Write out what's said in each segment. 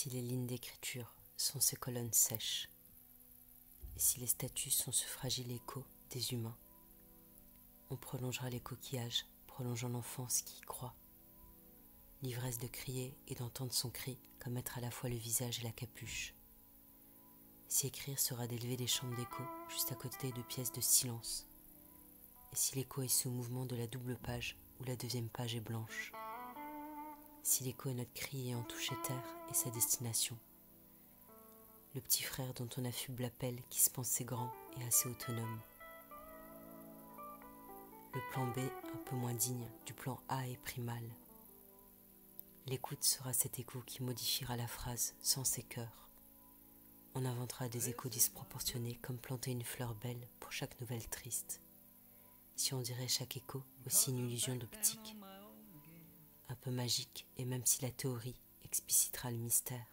Si les lignes d'écriture sont ces colonnes sèches, et si les statues sont ce fragile écho des humains, on prolongera les coquillages, prolongeant l'enfance qui y croit. L'ivresse de crier et d'entendre son cri comme être à la fois le visage et la capuche. Si écrire sera d'élever les chambres d'écho juste à côté de pièces de silence, et si l'écho est ce mouvement de la double page où la deuxième page est blanche, si l'écho est notre cri ayant touché terre et sa destination, le petit frère dont on affuble l'appel qui se pensait grand et assez autonome. Le plan B un peu moins digne du plan A est primal. L'écoute sera cet écho qui modifiera la phrase sans ses cœurs. On inventera des échos disproportionnés comme planter une fleur belle pour chaque nouvelle triste. Si on dirait chaque écho aussi une illusion d'optique, un peu magique, et même si la théorie explicitera le mystère,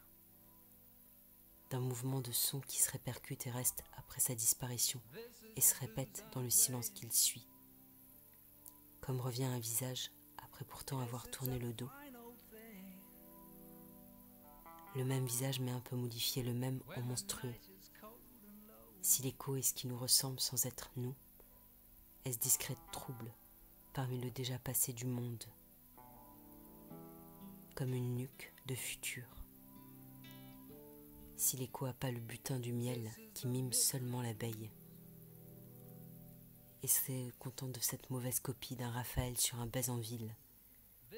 d'un mouvement de son qui se répercute et reste après sa disparition et se répète dans le silence qu'il suit, comme revient un visage après pourtant avoir tourné le dos. Le même visage mais un peu modifié, le même en monstrueux. Si l'écho est ce qui nous ressemble sans être nous, est-ce discret trouble parmi le déjà passé du monde, comme une nuque de futur. Si l'écho a pas le butin du miel qui mime seulement l'abeille, et se contente de cette mauvaise copie d'un Raphaël sur un baiser en ville,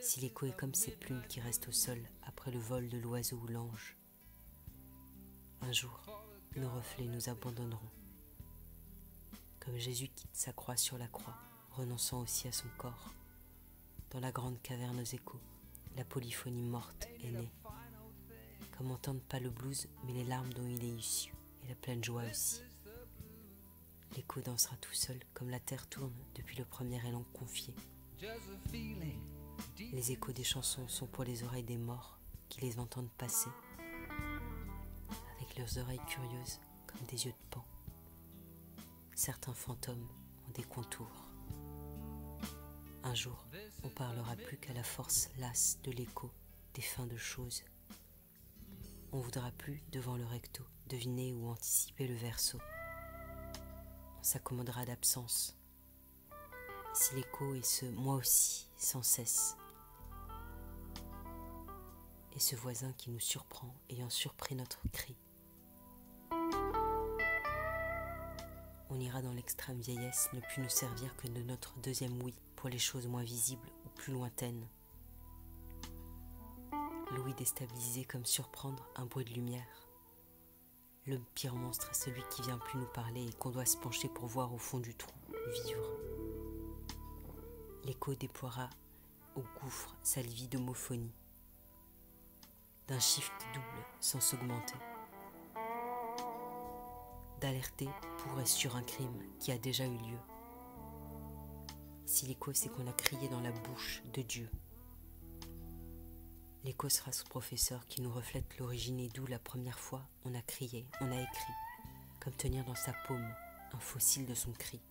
si l'écho est comme ces plumes qui restent au sol après le vol de l'oiseau ou l'ange, un jour, nos reflets nous abandonneront. Comme Jésus quitte sa croix sur la croix, renonçant aussi à son corps. Dans la grande caverne aux échos, la polyphonie morte est née. Comme entendre pas le blues, mais les larmes dont il est issu, et la pleine joie aussi. L'écho dansera tout seul, comme la terre tourne depuis le premier élan confié. Les échos des chansons sont pour les oreilles des morts qui les entendent passer, avec leurs oreilles curieuses comme des yeux de pan. Certains fantômes ont des contours. Un jour, on parlera plus qu'à la force lasse de l'écho des fins de choses. On voudra plus, devant le recto, deviner ou anticiper le verso. On s'accommodera d'absence. Si l'écho est ce « moi aussi » sans cesse, et ce voisin qui nous surprend ayant surpris notre cri, on ira dans l'extrême vieillesse ne plus nous servir que de notre deuxième oui pour les choses moins visibles ou plus lointaines. L'ouïe déstabilisé comme surprendre un bruit de lumière. Le pire monstre est celui qui vient plus nous parler et qu'on doit se pencher pour voir au fond du trou vivre. L'écho déploiera au gouffre sa livide homophonie, d'un chiffre qui double sans s'augmenter, d'alerter pour et sur un crime qui a déjà eu lieu. Si l'écho c'est qu'on a crié dans la bouche de Dieu, l'écho sera ce professeur qui nous reflète l'origine et d'où la première fois on a crié, on a écrit, comme tenir dans sa paume un fossile de son cri.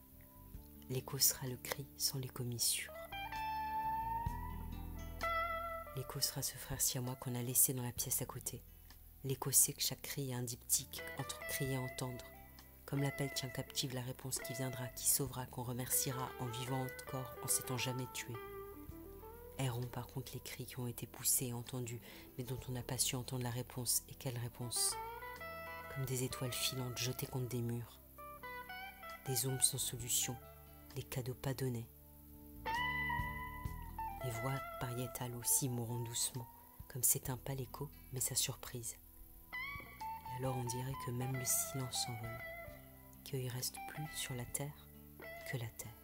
L'écho sera le cri sans les commissures. L'écho sera ce frère siamois qu'on a laissé dans la pièce à côté. L'écho sait que chaque cri est un diptyque entre crier et entendre. Comme l'appel tient captive la réponse qui viendra, qui sauvera, qu'on remerciera en vivant encore, en s'étant jamais tué. Erront par contre les cris qui ont été poussés et entendus, mais dont on n'a pas su entendre la réponse. Et quelle réponse? Comme des étoiles filantes jetées contre des murs. Des ombres sans solution, des cadeaux pas donnés. Les voix pariétales aussi mourront doucement, comme s'éteint pas l'écho, mais sa surprise. Et alors on dirait que même le silence s'envole, qu'il ne reste plus sur la terre que la terre.